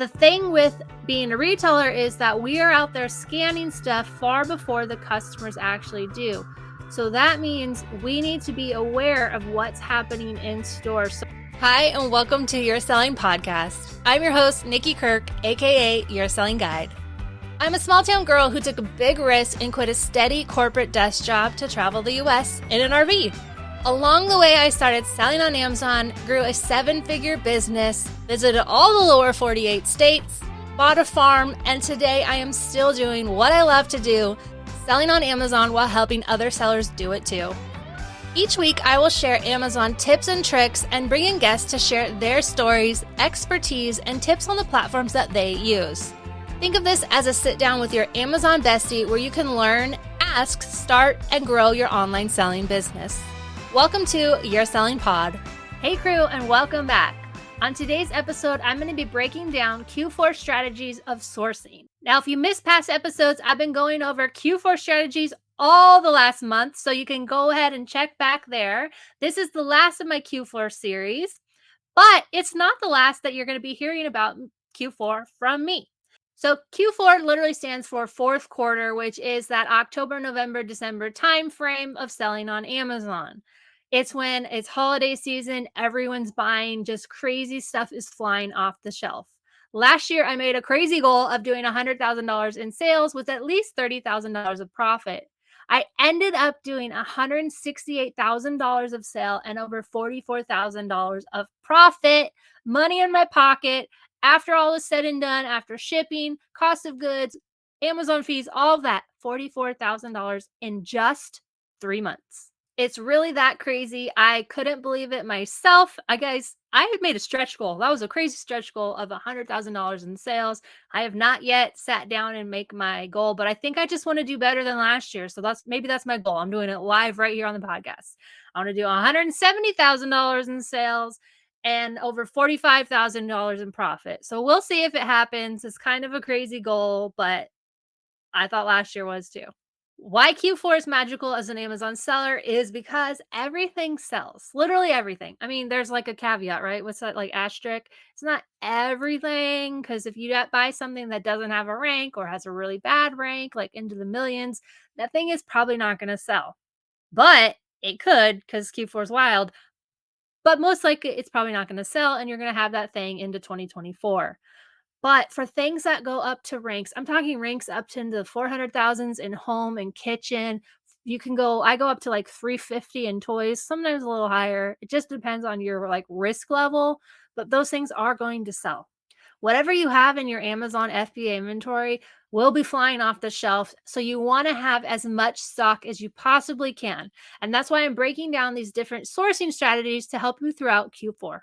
The thing with being a retailer is that we are out there scanning stuff far before the customers actually do. So that means we need to be aware of what's happening in stores. Hi, and welcome to Your Selling Podcast. I'm your host, Nikki Kirk, aka Your Selling Guide. I'm a small town girl who took a big risk and quit a steady corporate desk job to travel the US in an RV. Along the way, I started selling on Amazon, grew a 7-figure business, visited all the lower 48 states, bought a farm, and today I am still doing what I love to do, selling on Amazon while helping other sellers do it too. Each week, I will share Amazon tips and tricks and bring in guests to share their stories, expertise, and tips on the platforms that they use. Think of this as a sit down with your Amazon bestie where you can learn, ask, start, and grow your online selling business. Welcome to Your Selling Pod. Hey crew, and welcome back. On today's episode, I'm going to be breaking down Q4 strategies of sourcing. Now, if you missed past episodes, I've been going over Q4 strategies all the last month, so you can go ahead and check back there. This is the last of my Q4 series, but it's not the last that you're going to be hearing about Q4 from me. So Q4 literally stands for fourth quarter, which is that October, November, December timeframe of selling on Amazon. It's when it's holiday season, everyone's buying, just crazy stuff is flying off the shelf. Last year, I made a crazy goal of doing $100,000 in sales with at least $30,000 of profit. I ended up doing $168,000 of sale and over $44,000 of profit, money in my pocket. After all is said and done, after shipping, cost of goods, Amazon fees, all of that, $44,000 in just 3 months. It's really that crazy. I couldn't believe it myself. I had made a stretch goal. That was a crazy stretch goal of $100,000 in sales. I have not yet sat down and make my goal, but I think I just want to do better than last year. So that's my goal. I'm doing it live right here on the podcast. I want to do $170,000 in sales and over $45,000 in profit. So we'll see if it happens. It's kind of a crazy goal, but I thought last year was too. Why Q4 is magical as an Amazon seller is because everything sells. Literally everything. I mean, there's like a caveat, right? What's that, like asterisk? It's not everything, because if you buy something that doesn't have a rank or has a really bad rank, like into the millions, that thing is probably not going to sell. But it could, because Q4 is wild. But most likely it's probably not going to sell, and you're going to have that thing into 2024. But for things that go up to ranks, I'm talking ranks up to the 400,000s in home and kitchen. I go up to like 350 in toys, sometimes a little higher. It just depends on your risk level, but those things are going to sell. Whatever you have in your Amazon FBA inventory will be flying off the shelf. So you want to have as much stock as you possibly can. And that's why I'm breaking down these different sourcing strategies to help you throughout Q4.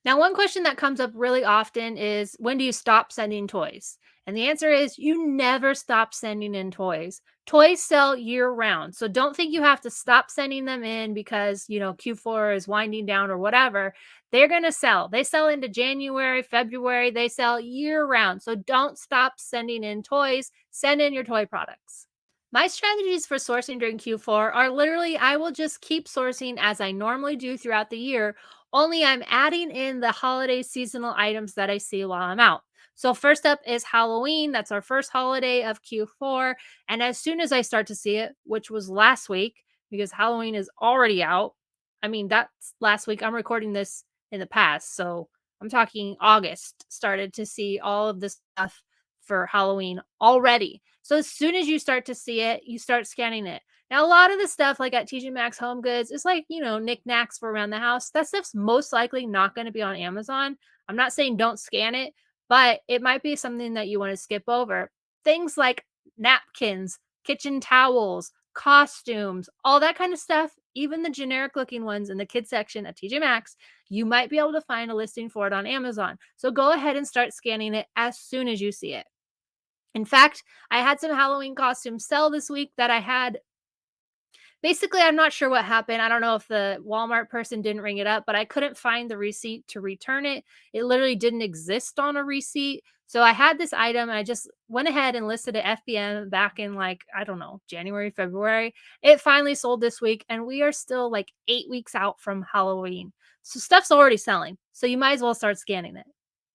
Now, one question that comes up really often is, when do you stop sending toys? And the answer is, you never stop sending in toys. Toys sell year round. So don't think you have to stop sending them in because, Q4 is winding down or whatever. They're going to sell. They sell into January, February. They sell year round. So don't stop sending in toys. Send in your toy products. My strategies for sourcing during Q4 are literally, I will just keep sourcing as I normally do throughout the year, only I'm adding in the holiday seasonal items that I see while I'm out. So first up is Halloween. That's our first holiday of Q4. And as soon as I start to see it, which was last week, because Halloween is already out. I mean, that's last week. I'm recording this in the past. So I'm talking August, started to see all of this stuff for Halloween already. So as soon as you start to see it, you start scanning it. Now, a lot of the stuff like at TJ Maxx Home Goods is like, knickknacks for around the house. That stuff's most likely not going to be on Amazon. I'm not saying don't scan it, but it might be something that you want to skip over. Things like napkins, kitchen towels, costumes, all that kind of stuff, even the generic looking ones in the kids section at TJ Maxx, you might be able to find a listing for it on Amazon. So go ahead and start scanning it as soon as you see it. In fact, I had some Halloween costumes sell this week that I had. Basically, I'm not sure what happened. I don't know if the Walmart person didn't ring it up, but I couldn't find the receipt to return it. It literally didn't exist on a receipt. So I had this item and I just went ahead and listed it FBM back in January, February. It finally sold this week and we are still 8 weeks out from Halloween. So stuff's already selling. So you might as well start scanning it.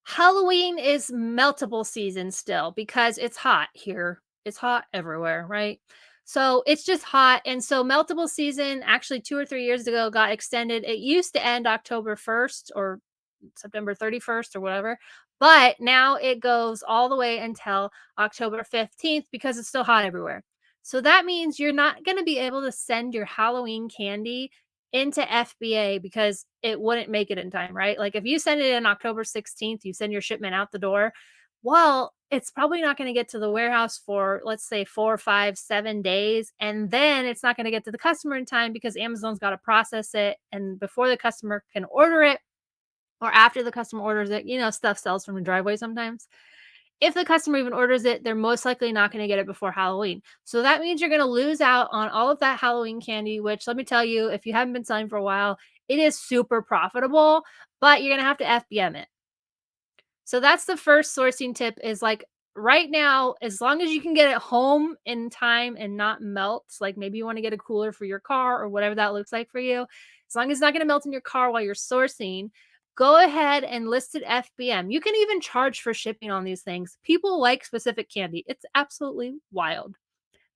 Halloween is meltable season still because it's hot here. It's hot everywhere, right? So it's just hot. And so meltable season actually 2 or 3 years ago got extended. It used to end October 1st or September 31st or whatever. But now it goes all the way until October 15th because it's still hot everywhere. So that means you're not going to be able to send your Halloween candy into FBA because it wouldn't make it in time, right? Like if you send it in October 16th, you send your shipment out the door. Well, it's probably not going to get to the warehouse for, let's say, 4, 5, 7 days. And then it's not going to get to the customer in time because Amazon's got to process it. And before the customer can order it, or after the customer orders it, stuff sells from the driveway sometimes. If the customer even orders it, they're most likely not going to get it before Halloween. So that means you're going to lose out on all of that Halloween candy, which let me tell you, if you haven't been selling for a while, it is super profitable, but you're going to have to FBM it. So that's the first sourcing tip is like right now, as long as you can get it home in time and not melt, like maybe you want to get a cooler for your car or whatever that looks like for you, as long as it's not going to melt in your car while you're sourcing, go ahead and list it FBM. You can even charge for shipping on these things. People like specific candy. It's absolutely wild.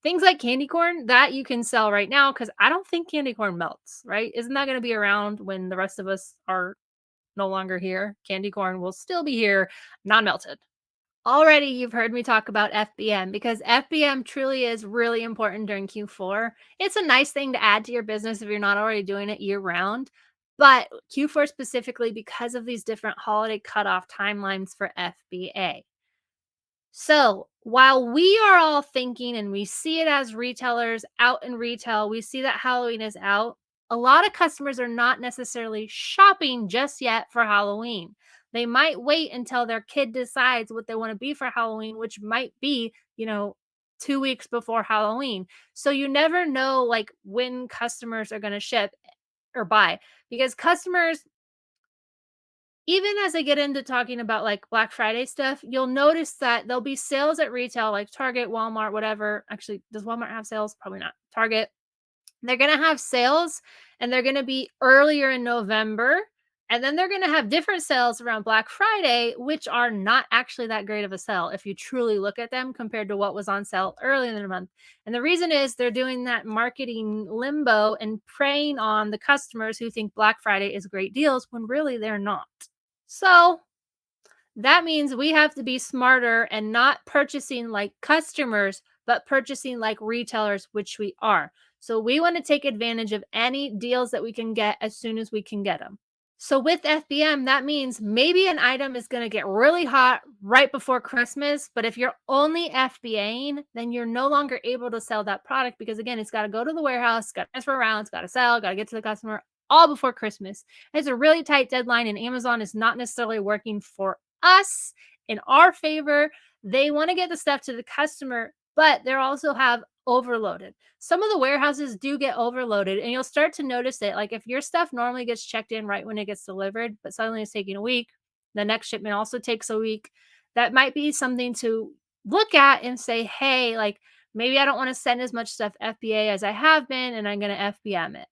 Things like candy corn that you can sell right now because I don't think candy corn melts, right? Isn't that going to be around when the rest of us are no longer here? Candy corn will still be here, not melted. Already, you've heard me talk about FBM because FBM truly is really important during Q4. It's a nice thing to add to your business if you're not already doing it year round, but Q4 specifically because of these different holiday cutoff timelines for FBA. So while we are all thinking and we see it as retailers out in retail, we see that Halloween is out. A lot of customers are not necessarily shopping just yet for Halloween. They might wait until their kid decides what they want to be for Halloween, which might be, 2 weeks before Halloween. So you never know like when customers are going to ship or buy because customers, even as I get into talking about like Black Friday stuff, you'll notice that there'll be sales at retail like Target, Walmart, whatever. Actually, does Walmart have sales? Probably not. Target. They're going to have sales and they're going to be earlier in November. And then they're going to have different sales around Black Friday, which are not actually that great of a sale if you truly look at them compared to what was on sale earlier in the month. And the reason is they're doing that marketing limbo and preying on the customers who think Black Friday is great deals when really they're not. So that means we have to be smarter and not purchasing like customers, but purchasing like retailers, which we are. So we want to take advantage of any deals that we can get as soon as we can get them. So with FBM, that means maybe an item is going to get really hot right before Christmas. But if you're only FBAing, then you're no longer able to sell that product because, again, it's got to go to the warehouse, got to transfer around, it's got to sell, got to get to the customer all before Christmas. It's a really tight deadline, and Amazon is not necessarily working for us in our favor. They want to get the stuff to the customer, but they also have overloaded. Some of the warehouses do get overloaded, and you'll start to notice it. Like if your stuff normally gets checked in right when it gets delivered, but suddenly it's taking a week, the next shipment also takes a week. That might be something to look at and say, hey, like maybe I don't want to send as much stuff FBA as I have been, and I'm going to FBM it.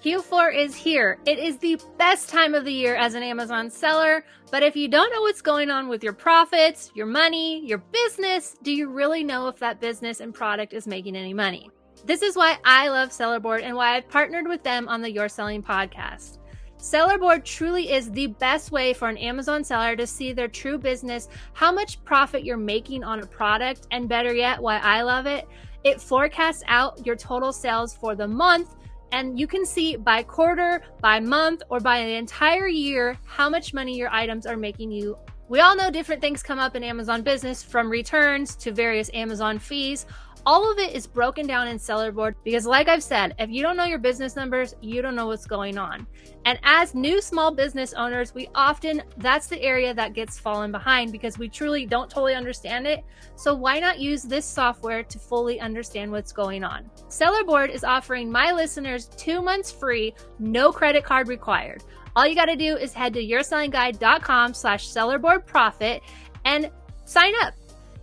Q4 is here. It is the best time of the year as an Amazon seller, but if you don't know what's going on with your profits, your money, your business, do you really know if that business and product is making any money? This is why I love Sellerboard and why I've partnered with them on the Your Selling podcast. Sellerboard truly is the best way for an Amazon seller to see their true business, how much profit you're making on a product, and better yet, why I love it, it forecasts out your total sales for the month. And you can see by quarter, by month, or by the entire year how much money your items are making you. We all know different things come up in Amazon business, from returns to various Amazon fees. All of it is broken down in Sellerboard because, like I've said, if you don't know your business numbers, you don't know what's going on. And as new small business owners, that's the area that gets fallen behind because we truly don't totally understand it. So why not use this software to fully understand what's going on? Sellerboard is offering my listeners 2 months free, no credit card required. All you got to do is head to yoursellingguide.com/sellerboardprofit and sign up.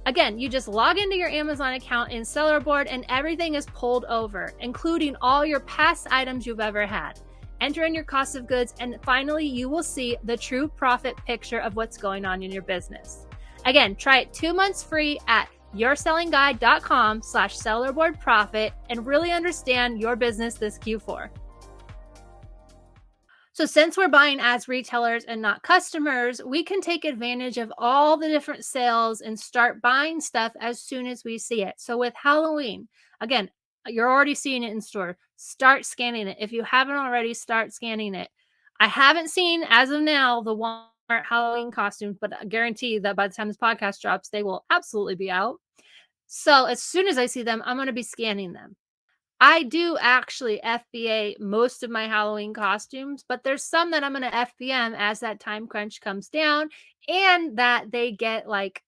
Again, you just log into your Amazon account in Sellerboard and everything is pulled over, including all your past items you've ever had. enter in your cost of goods, and finally, you will see the true profit picture of what's going on in your business. Again, try it 2 months free at yoursellingguide.com/sellerboardprofit and really understand your business this Q4. So since we're buying as retailers and not customers, we can take advantage of all the different sales and start buying stuff as soon as we see it. So with Halloween, again, you're already seeing it in store. Start scanning it. If you haven't already, start scanning it. I haven't seen, as of now, the Walmart Halloween costumes, but I guarantee that by the time this podcast drops, they will absolutely be out. So as soon as I see them, I'm going to be scanning them. I do actually FBA most of my Halloween costumes, but there's some that I'm going to FBM as that time crunch comes down and that they get like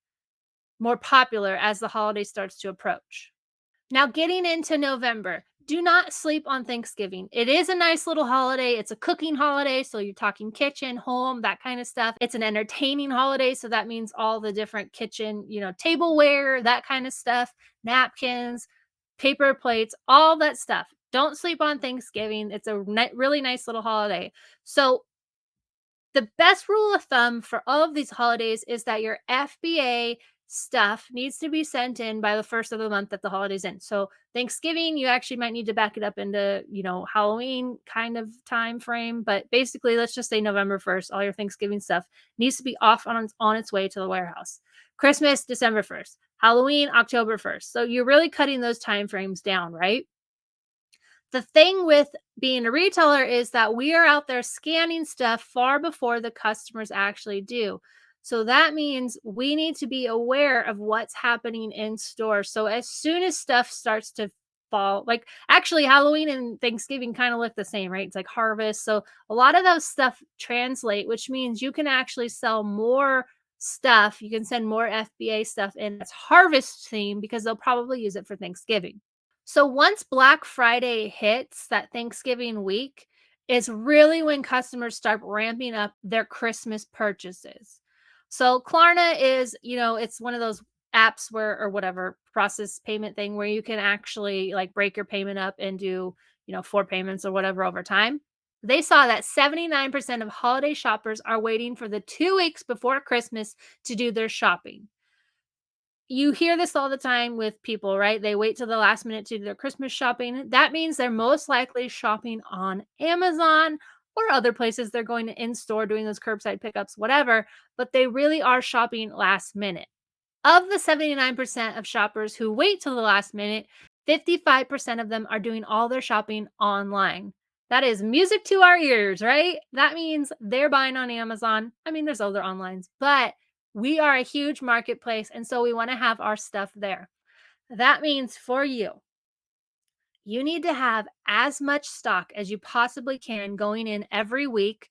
more popular as the holiday starts to approach. Now, getting into November, do not sleep on Thanksgiving. It is a nice little holiday. It's a cooking holiday. So you're talking kitchen, home, that kind of stuff. It's an entertaining holiday. So that means all the different kitchen, tableware, that kind of stuff, napkins, paper plates, all that stuff. Don't sleep on Thanksgiving. It's a really nice little holiday. So the best rule of thumb for all of these holidays is that your FBA stuff needs to be sent in by the first of the month that the holiday's in. So Thanksgiving, you actually might need to back it up into, Halloween kind of time frame. But basically, let's just say November 1st, all your Thanksgiving stuff needs to be off on its way to the warehouse. Christmas, December 1st. Halloween, October 1st. So you're really cutting those time frames down, right? The thing with being a retailer is that we are out there scanning stuff far before the customers actually do. So that means we need to be aware of what's happening in store. So as soon as stuff starts to fall, like actually Halloween and Thanksgiving kind of look the same, right? It's like harvest. So a lot of those stuff translate, which means you can actually sell more stuff. You can send more FBA stuff in that's harvest theme because they'll probably use it for Thanksgiving. So once Black Friday hits, that Thanksgiving week is really when customers start ramping up their Christmas purchases. So Klarna is, it's one of those apps where, or whatever process payment thing where you can actually like break your payment up and do, 4 payments or whatever over time. They saw that 79% of holiday shoppers are waiting for the 2 weeks before Christmas to do their shopping. You hear this all the time with people, right? They wait till the last minute to do their Christmas shopping. That means they're most likely shopping on Amazon or other places. They're going to in-store doing those curbside pickups, whatever, but they really are shopping last minute. Of the 79% of shoppers who wait till the last minute, 55% of them are doing all their shopping online. That is music to our ears, right? That means they're buying on Amazon. I mean, there's other onlines, but we are a huge marketplace, and so we want to have our stuff there. That means for you, you need to have as much stock as you possibly can going in every week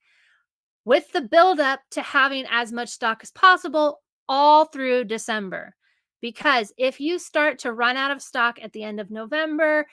with the buildup to having as much stock as possible all through December. Because if you start to run out of stock at the end of November,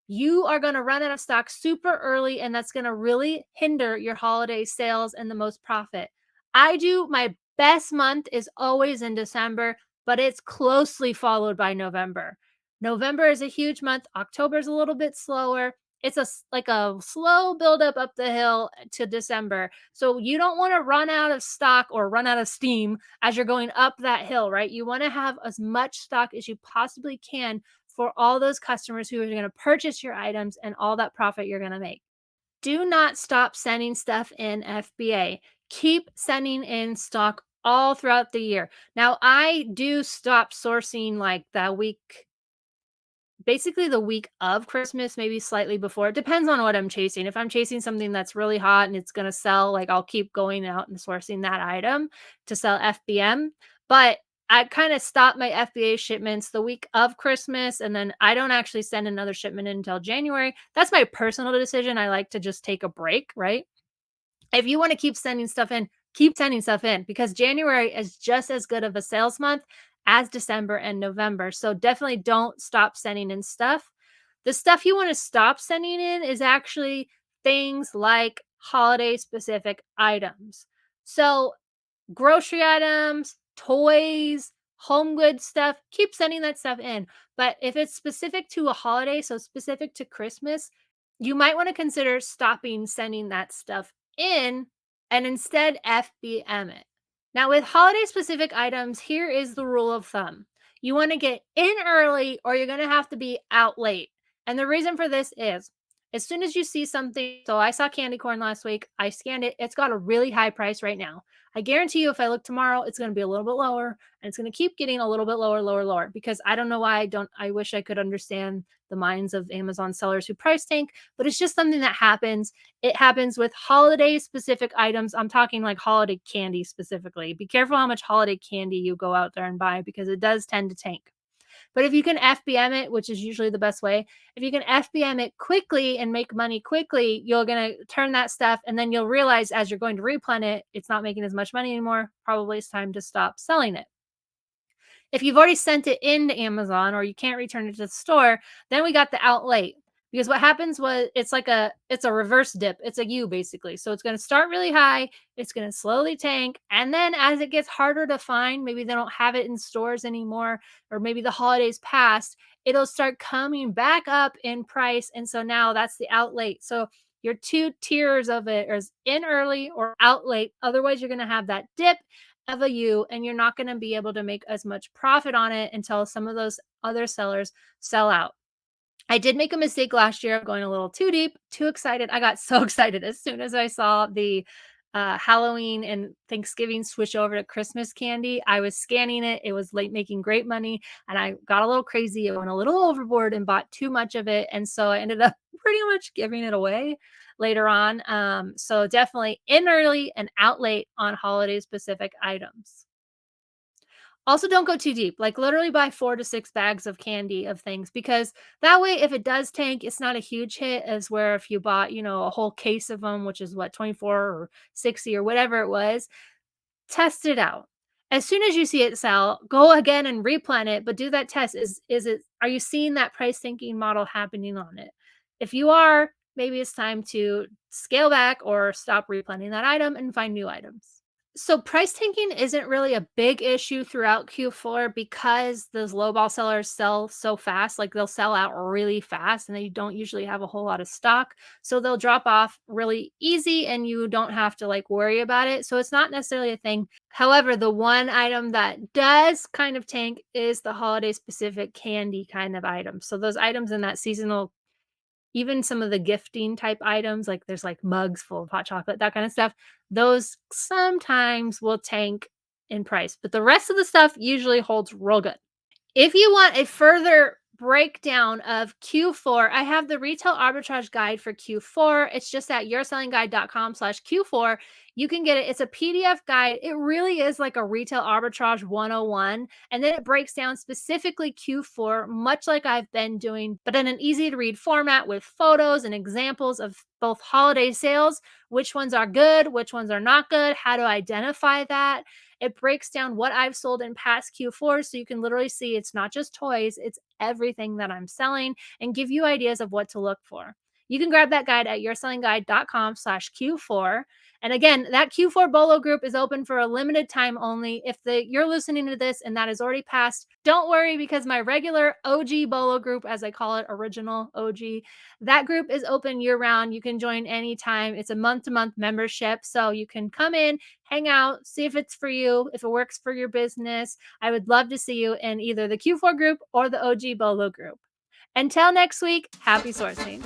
you are going to run out of stock super early, and that's going to really hinder your holiday sales and the most profit. My best month is always in December, but it's closely followed by November. November is a huge month. October is a little bit slower. It's like a slow buildup up the hill to December. So you don't want to run out of stock or run out of steam as you're going up that hill, right? You want to have as much stock as you possibly can for all those customers who are going to purchase your items and all that profit you're going to make. Do not stop sending stuff in FBA. Keep sending in stock all throughout the year. Now, I do stop sourcing like basically the week of Christmas, maybe slightly before. It depends on what I'm chasing. If I'm chasing something that's really hot and it's going to sell, like I'll keep going out and sourcing that item to sell FBM. But I kind of stop my FBA shipments the week of Christmas, and then I don't actually send another shipment in until January. That's my personal decision. I like to just take a break, right? If you want to keep sending stuff in, keep sending stuff in because January is just as good of a sales month as December and November. So definitely don't stop sending in stuff. The stuff you want to stop sending in is actually things like holiday specific items. So grocery items, toys, home goods stuff, keep sending that stuff in. But if it's specific to a holiday, so specific to Christmas, you might want to consider stopping sending that stuff in and instead FBM it. Now, with holiday specific items, here is the rule of thumb. You want to get in early or you're going to have to be out late. And the reason for this is as soon as you see something, so I saw candy corn last week, I scanned it, it's got a really high price right now. I guarantee you if I look tomorrow, it's going to be a little bit lower and it's going to keep getting a little bit lower because I don't know why I wish I could understand the minds of Amazon sellers who price tank, but it's just something that happens. It happens with holiday specific items. I'm talking like holiday candy specifically. Be careful how much holiday candy you go out there and buy because it does tend to tank. But if you can FBM it, which is usually the best way, if you can FBM it quickly and make money quickly, you're going to turn that stuff and then you'll realize as you're going to replen it, it's not making as much money anymore. Probably it's time to stop selling it. If you've already sent it into Amazon or you can't return it to the store, then we got the out late. Because what happens was it's a reverse dip. It's a U basically. So it's going to start really high, it's going to slowly tank, and then as it gets harder to find, maybe they don't have it in stores anymore or maybe the holidays passed, it'll start coming back up in price, and so now that's the out late. So your two tiers of it is in early or out late. Otherwise, you're going to have that dip of a U and you're not going to be able to make as much profit on it until some of those other sellers sell out. I did make a mistake last year of going a little too deep, too excited. I got so excited as soon as I saw the Halloween and Thanksgiving switch over to Christmas candy. I was scanning it. It was like making great money. And I got a little crazy. I went a little overboard and bought too much of it. And so I ended up pretty much giving it away later on. So definitely in early and out late on holiday specific items. Also, don't go too deep. Like literally buy 4 to 6 bags of candy of things because that way, if it does tank, it's not a huge hit as where if you bought, a whole case of them, which is what, 24 or 60 or whatever it was, test it out. As soon as you see it sell, go again and replan it, but do that test. Are you seeing that price thinking model happening on it? If you are, maybe it's time to scale back or stop replanning that item and find new items. So price tanking isn't really a big issue throughout Q4 because those lowball sellers sell so fast. Like they'll sell out really fast and they don't usually have a whole lot of stock. So they'll drop off really easy and you don't have to like worry about it. So it's not necessarily a thing. However, the one item that does kind of tank is the holiday specific candy kind of item. So those items in that seasonal, even some of the gifting type items, like there's like mugs full of hot chocolate, that kind of stuff, those sometimes will tank in price, but the rest of the stuff usually holds real good. If you want a further breakdown of Q4, I have the retail arbitrage guide for Q4. It's just at yoursellingguide.com/Q4. You can get it. It's a PDF guide. It really is like a retail arbitrage 101. And then it breaks down specifically Q4, much like I've been doing, but in an easy to read format with photos and examples of both holiday sales, which ones are good, which ones are not good, how to identify that. It breaks down what I've sold in past Q4 so you can literally see it's not just toys, it's everything that I'm selling and give you ideas of what to look for. You can grab that guide at yoursellingguide.com/Q4. And again, that Q4 Bolo group is open for a limited time only. If you're listening to this and that has already passed, don't worry because my regular OG Bolo group, as I call it, original OG, that group is open year round. You can join anytime. It's a month-to-month membership. So you can come in, hang out, see if it's for you, if it works for your business. I would love to see you in either the Q4 group or the OG Bolo group. Until next week, happy sourcing.